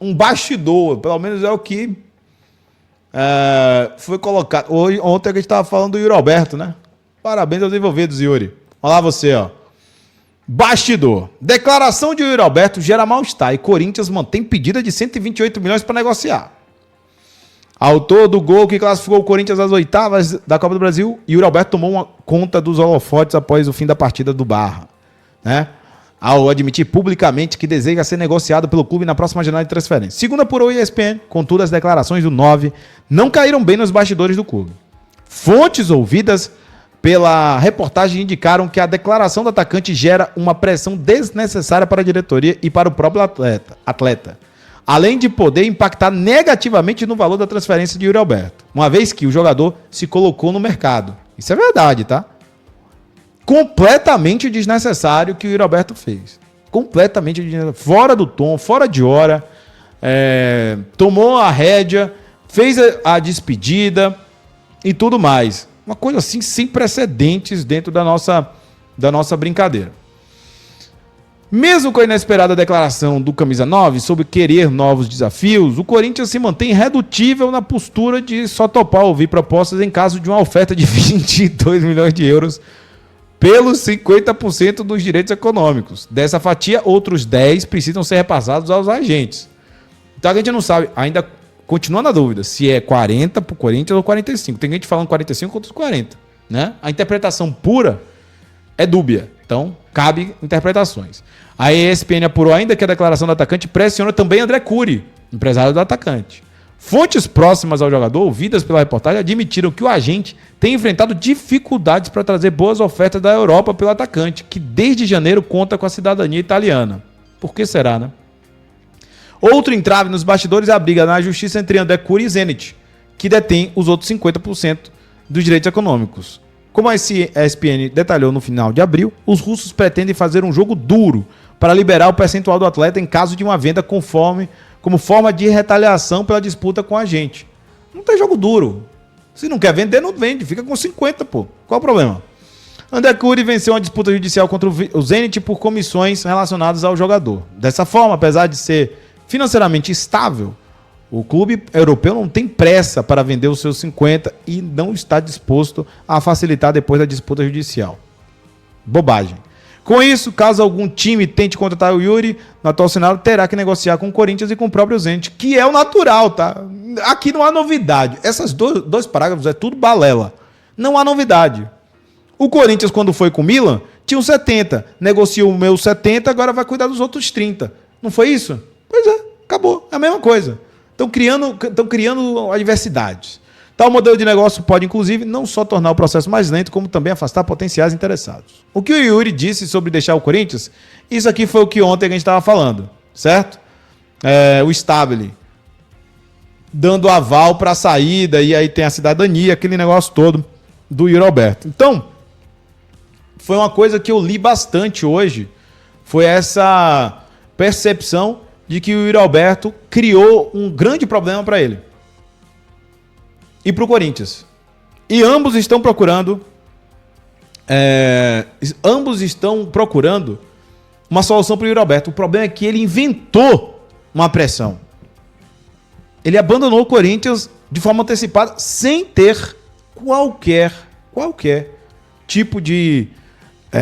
um bastidor, pelo menos é o que foi colocado. Ontem a gente estava falando do Yuri Alberto, né? Parabéns aos envolvidos, Yuri. Olha lá você, ó. Bastidor. Declaração de Yuri Alberto gera mal-estar e Corinthians mantém pedida de 128 milhões para negociar. Autor do gol que classificou o Corinthians às oitavas da Copa do Brasil, Yuri Alberto tomou uma conta dos holofotes após o fim da partida do Barra, né? Ao admitir publicamente que deseja ser negociado pelo clube na próxima janela de transferência. Segundo apurou o ESPN, contudo, as declarações do 9 não caíram bem nos bastidores do clube. Fontes ouvidas pela reportagem indicaram que a declaração do atacante gera uma pressão desnecessária para a diretoria e para o próprio atleta, além de poder impactar negativamente no valor da transferência de Yuri Alberto, uma vez que o jogador se colocou no mercado. Isso é verdade, tá? Completamente desnecessário o que o Yuri Alberto fez. Completamente desnecessário. Fora do tom, fora de hora. Tomou a rédea, fez a despedida e tudo mais. Uma coisa assim sem precedentes dentro da nossa brincadeira. Mesmo com a inesperada declaração do Camisa 9 sobre querer novos desafios, o Corinthians se mantém irredutível na postura de só topar ouvir propostas em caso de uma oferta de 22 milhões de euros pelos 50% dos direitos econômicos. Dessa fatia, outros 10 precisam ser repassados aos agentes. Então a gente não sabe, ainda continua na dúvida, se é 40 para o Corinthians ou 45. Tem gente falando 45 contra os 40. Né? A interpretação pura é dúbia. Então, cabe interpretações. A ESPN apurou ainda que a declaração do atacante pressiona também André Curi, empresário do atacante. Fontes próximas ao jogador, ouvidas pela reportagem, admitiram que o agente tem enfrentado dificuldades para trazer boas ofertas da Europa pelo atacante, que desde janeiro conta com a cidadania italiana. Por que será, né? Outro entrave nos bastidores é a briga na justiça entre André Curi e Zenit, que detém os outros 50% dos direitos econômicos. Como a ESPN detalhou no final de abril, os russos pretendem fazer um jogo duro para liberar o percentual do atleta em caso de uma venda como forma de retaliação pela disputa com a gente. Não tem jogo duro. Se não quer vender, não vende. Fica com 50, pô. Qual o problema? André Curi venceu uma disputa judicial contra o Zenit por comissões relacionadas ao jogador. Dessa forma, apesar de ser financeiramente estável, o clube europeu não tem pressa para vender os seus 50 e não está disposto a facilitar depois da disputa judicial. Bobagem. Com isso, caso algum time tente contratar o Yuri, no atual cenário terá que negociar com o Corinthians e com o próprio Zenit, que é o natural, tá? Aqui não há novidade. Esses dois parágrafos é tudo balela. Não há novidade. O Corinthians, quando foi com o Milan, tinha uns 70. Negociou o meu 70, agora vai cuidar dos outros 30. Não foi isso? Pois é, acabou. É a mesma coisa. Estão criando adversidades. Tal modelo de negócio pode, inclusive, não só tornar o processo mais lento, como também afastar potenciais interessados. O que o Yuri disse sobre deixar o Corinthians, isso aqui foi o que ontem a gente estava falando, certo? O Stabile dando aval para a saída, e aí tem a cidadania, aquele negócio todo do Yuri Alberto. Então, foi uma coisa que eu li bastante hoje, foi essa percepção de que o Yuri Alberto criou um grande problema para ele e para o Corinthians. E ambos estão procurando uma solução para o Yuri Alberto. O problema é que ele inventou uma pressão. Ele abandonou o Corinthians de forma antecipada, sem ter qualquer tipo de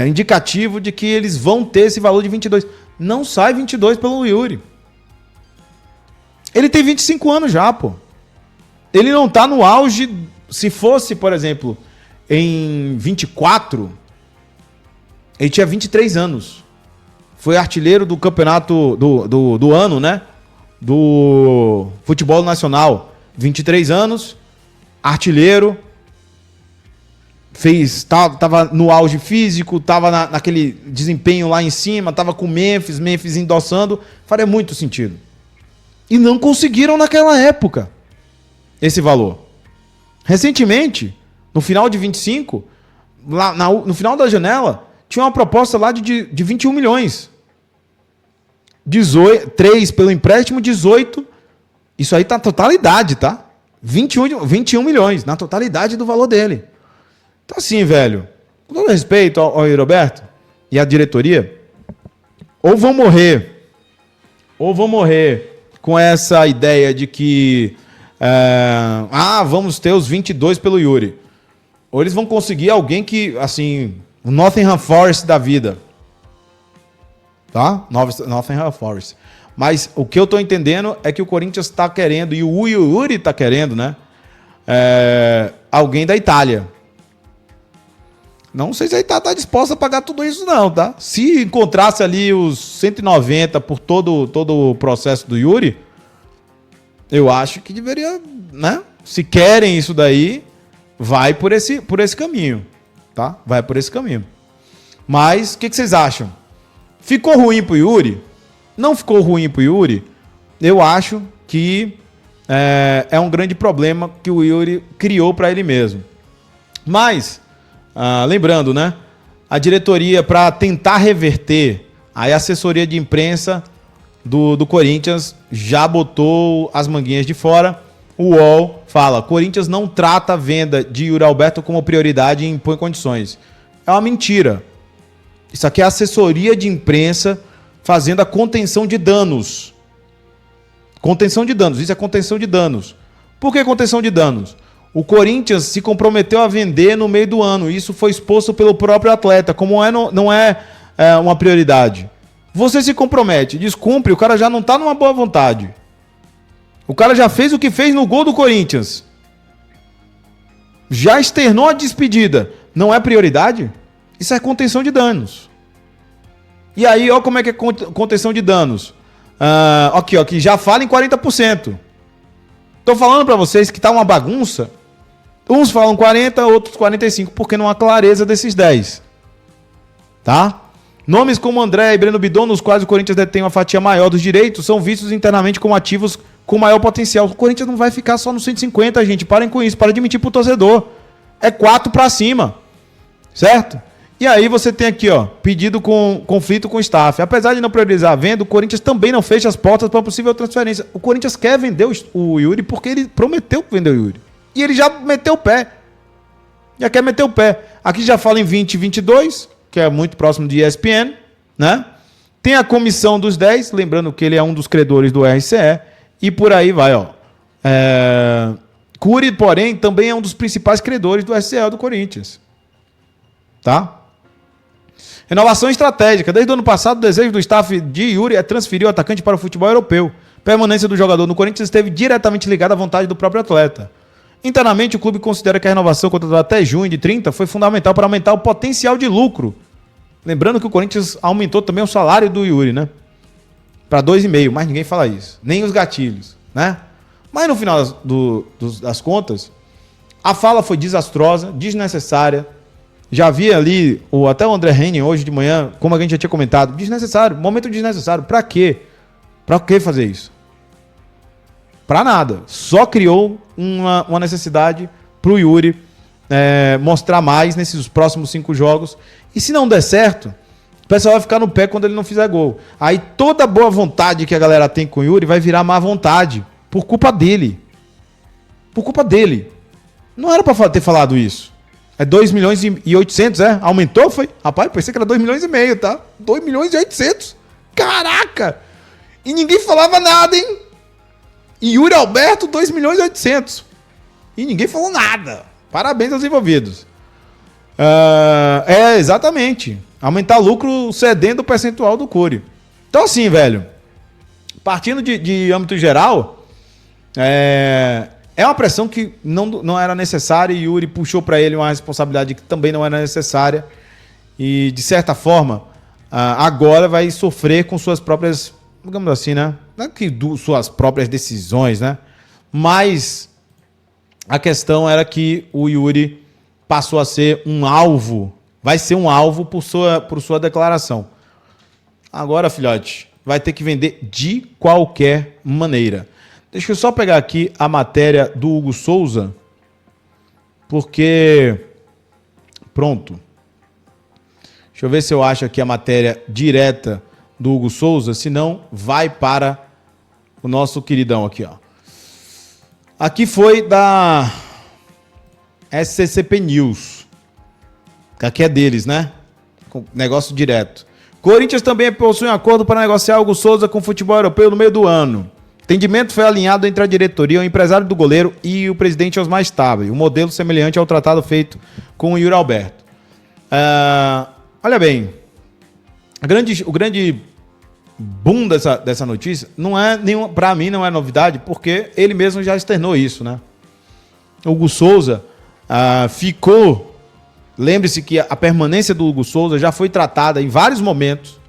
indicativo de que eles vão ter esse valor de 22. Não sai 22 pelo Yuri. Ele tem 25 anos já, pô. Ele não tá no auge. Se fosse, por exemplo, em 24, ele tinha 23 anos. Foi artilheiro do campeonato do ano, né? Do futebol nacional. 23 anos, artilheiro. Tava no auge físico, tava naquele desempenho lá em cima, tava com o Memphis endossando. Faria muito sentido. E não conseguiram naquela época esse valor. Recentemente, no final de 25, no final da janela, tinha uma proposta lá de 21 milhões. 3 pelo empréstimo, 18. Isso aí tá na totalidade, tá? 21 milhões, na totalidade do valor dele. Então assim, velho, com todo respeito ao Roberto e à diretoria, ou vão morrer com essa ideia de que vamos ter os 22 pelo Yuri. Ou eles vão conseguir alguém que, assim, o Nottingham Forest da vida. Tá? Nottingham Forest. Mas o que eu tô entendendo é que o Corinthians tá querendo, e o Yuri tá querendo, né? Alguém da Itália. Não sei se a Itália tá disposta a pagar tudo isso não, tá? Se encontrasse ali os 190 por todo o processo do Yuri, eu acho que deveria, né? Se querem isso daí, vai por esse caminho, tá? Vai por esse caminho. Mas, o que vocês acham? Ficou ruim pro Yuri? Não ficou ruim pro Yuri? Eu acho que é um grande problema que o Yuri criou para ele mesmo. Mas, lembrando, né? A diretoria, para tentar reverter, aí a assessoria de imprensa do Corinthians já botou as manguinhas de fora. O UOL fala: Corinthians não trata a venda de Yuri Alberto como prioridade e impõe condições. É uma mentira. Isso aqui é a assessoria de imprensa fazendo a contenção de danos. Contenção de danos. Isso é contenção de danos. Por que contenção de danos? O Corinthians se comprometeu a vender no meio do ano. Isso foi exposto pelo próprio atleta, como não é uma prioridade. Você se compromete, descumpre, o cara já não está numa boa vontade. O cara já fez o que fez no gol do Corinthians. Já externou a despedida. Não é prioridade? Isso é contenção de danos. E aí, ó como é que é contenção de danos. Aqui, ó, que já fala em 40%. Tô falando para vocês que tá uma bagunça. Uns falam 40, outros 45, porque não há clareza desses 10. Tá? Nomes como André e Breno Bidon, nos quais o Corinthians detém uma fatia maior dos direitos, são vistos internamente como ativos com maior potencial. O Corinthians não vai ficar só no 150, gente. Parem com isso, para de mentir pro torcedor. É 4 para cima. Certo? E aí você tem aqui, ó, pedido com conflito com o staff. Apesar de não priorizar a venda, o Corinthians também não fecha as portas para possível transferência. O Corinthians quer vender o Yuri porque ele prometeu vender o Yuri. E ele já meteu o pé. Já quer meter o pé. Aqui já fala em 2022, que é muito próximo de ESPN, né? Tem a comissão dos 10, lembrando que ele é um dos credores do RCE, e por aí vai, ó. Cury, porém, também é um dos principais credores do RCE do Corinthians. Tá? Renovação estratégica. Desde o ano passado, o desejo do staff de Yuri é transferir o atacante para o futebol europeu. Permanência do jogador no Corinthians esteve diretamente ligada à vontade do próprio atleta. Internamente, o clube considera que a renovação contratada até junho de 30 foi fundamental para aumentar o potencial de lucro. Lembrando que o Corinthians aumentou também o salário do Yuri, né? Para 2,5, mas ninguém fala isso. Nem os gatilhos, né? Mas no final das contas, a fala foi desastrosa, desnecessária. Já vi ali, até o André Henning hoje de manhã, como a gente já tinha comentado, desnecessário, momento desnecessário. Pra quê? Pra que fazer isso? Pra nada. Só criou uma necessidade pro Yuri mostrar mais nesses próximos 5 jogos. E se não der certo, o pessoal vai ficar no pé quando ele não fizer gol. Aí toda boa vontade que a galera tem com o Yuri vai virar má vontade. Por culpa dele. Por culpa dele. Não era pra ter falado isso. É 2 milhões e 800, é? Aumentou, foi? Rapaz, eu pensei que era 2 milhões e meio, tá? 2 milhões e 800. Caraca! E ninguém falava nada, hein? E Yuri Alberto, 2 milhões e 800. E ninguém falou nada. Parabéns aos envolvidos. Exatamente. Aumentar lucro cedendo o percentual do Cury. Então assim, velho. Partindo de âmbito geral, é uma pressão que não era necessária e Yuri puxou para ele uma responsabilidade que também não era necessária. E, de certa forma, agora vai sofrer com suas próprias, digamos assim, né? Não é que suas próprias decisões, né? Mas a questão era que o Yuri passou a ser um alvo, vai ser um alvo por sua declaração. Agora, filhote, vai ter que vender de qualquer maneira. Deixa eu só pegar aqui a matéria do Hugo Souza, porque... Pronto. Deixa eu ver se eu acho aqui a matéria direta do Hugo Souza, senão vai para o nosso queridão aqui, ó. Aqui foi da SCCP News. Aqui é deles, né? Negócio direto. Corinthians também possui um acordo para negociar Hugo Souza com o futebol europeu no meio do ano. Entendimento foi alinhado entre a diretoria, o empresário do goleiro e o presidente Osmar Stabile. Um modelo semelhante ao tratado feito com o Yuri Alberto. Olha bem, o grande boom dessa notícia não é nenhum, para mim não é novidade, porque ele mesmo já externou isso, né? Hugo Souza ficou... Lembre-se que a permanência do Hugo Souza já foi tratada em vários momentos,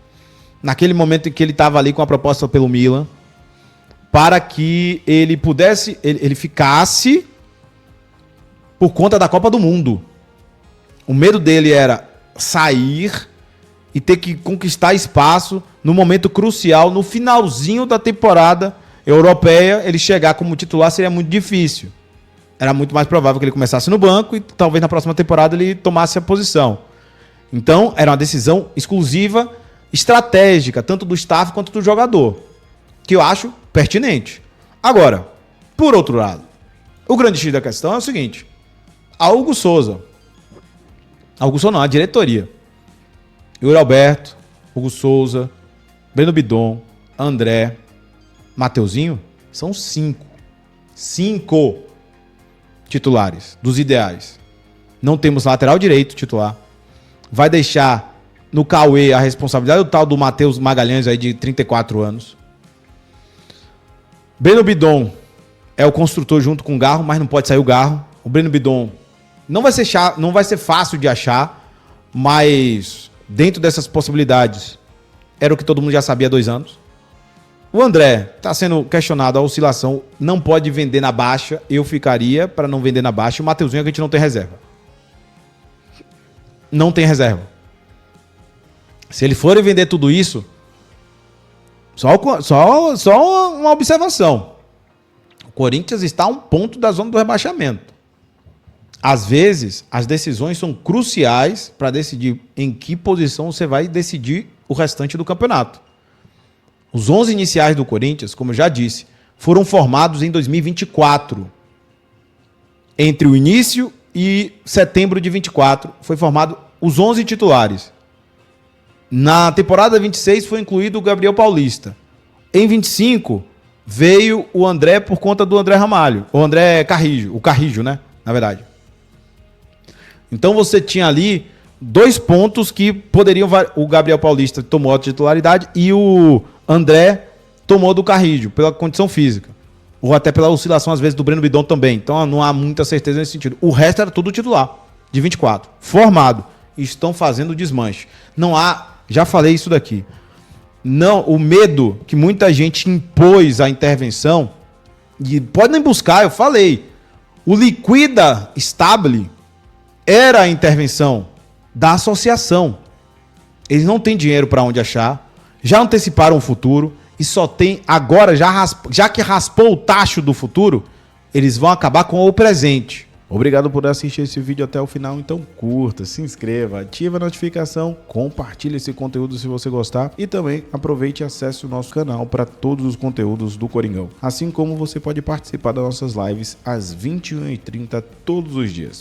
naquele momento em que ele estava ali com a proposta pelo Milan, para que ele pudesse, ele ficasse por conta da Copa do Mundo. O medo dele era sair e ter que conquistar espaço no momento crucial, no finalzinho da temporada europeia, ele chegar como titular seria muito difícil. Era muito mais provável que ele começasse no banco e talvez na próxima temporada ele tomasse a posição. Então, era uma decisão exclusiva, estratégica, tanto do staff quanto do jogador, que eu acho pertinente. Agora, por outro lado, o grande X da questão é o seguinte: a Hugo Souza não, a diretoria, Yuri Alberto, Hugo Souza, Breno Bidon, André, Mateuzinho, são 5 titulares dos ideais. Não temos lateral direito titular. Vai deixar no Cauê a responsabilidade do tal do Matheus Magalhães aí de 34 anos. Breno Bidon é o construtor junto com o Garro, mas não pode sair o Garro. O Breno Bidon não vai ser fácil de achar, mas dentro dessas possibilidades era o que todo mundo já sabia há 2 anos. O André está sendo questionado a oscilação, não pode vender na baixa, eu ficaria para não vender na baixa. O Mateuzinho é que a gente não tem reserva. Não tem reserva. Se ele for vender tudo isso, só uma observação. O Corinthians está a 1 ponto da zona do rebaixamento. Às vezes, as decisões são cruciais para decidir em que posição você vai decidir o restante do campeonato. Os 11 iniciais do Corinthians, como eu já disse, foram formados em 2024. Entre o início e setembro de 24, foi formado os 11 titulares. Na temporada 26 foi incluído o Gabriel Paulista. Em 25 veio o André por conta do André Ramalho. O André Carrijo, o Carrijo, né? Na verdade. Então você tinha ali 2 pontos que poderiam... O Gabriel Paulista tomou a titularidade e o André tomou do Carrijo, pela condição física. Ou até pela oscilação, às vezes, do Breno Bidon também. Então não há muita certeza nesse sentido. O resto era tudo titular, de 24. Formado. Estão fazendo desmanche. Não há... Já falei isso daqui. Não, o medo que muita gente impôs à intervenção, e podem buscar, eu falei. O Liquida Stabile era a intervenção da associação. Eles não têm dinheiro para onde achar, já anteciparam o futuro e só tem agora, já que raspou o tacho do futuro, eles vão acabar com o presente. Obrigado por assistir esse vídeo até o final, então curta, se inscreva, ative a notificação, compartilhe esse conteúdo se você gostar e também aproveite e acesse o nosso canal para todos os conteúdos do Coringão. Assim como você pode participar das nossas lives às 21h30 todos os dias.